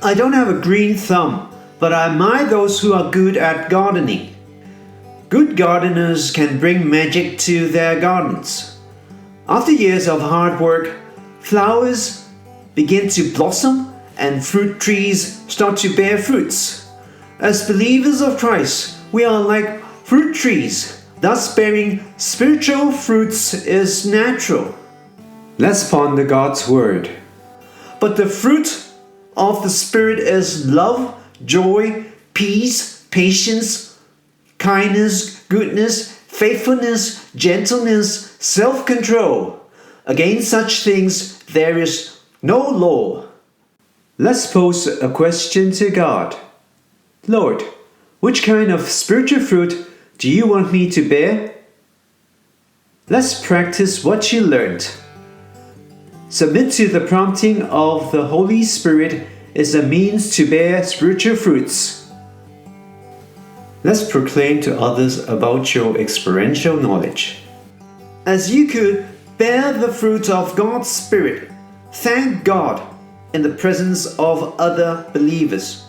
I don't have a green thumb, but I admire those who are good at gardening. Good gardeners can bring magic to their gardens. After years of hard work, flowers begin to blossom and fruit trees start to bear fruits. As believers of Christ, we are like fruit trees, thus bearing spiritual fruits is natural. Let's ponder God's word. But the fruit of the Spirit is love, joy, peace, patience, kindness, goodness, faithfulness, gentleness, self-control. Against such things there is no law. Let's pose a question to God. Lord, which kind of spiritual fruit do you want me to bear? Let's practice what you learned. Submit to the prompting of the Holy Spirit is a means to bear spiritual fruits. Let's proclaim to others about your experiential knowledge. As you could bear the fruit of God's Spirit, thank God in the presence of other believers.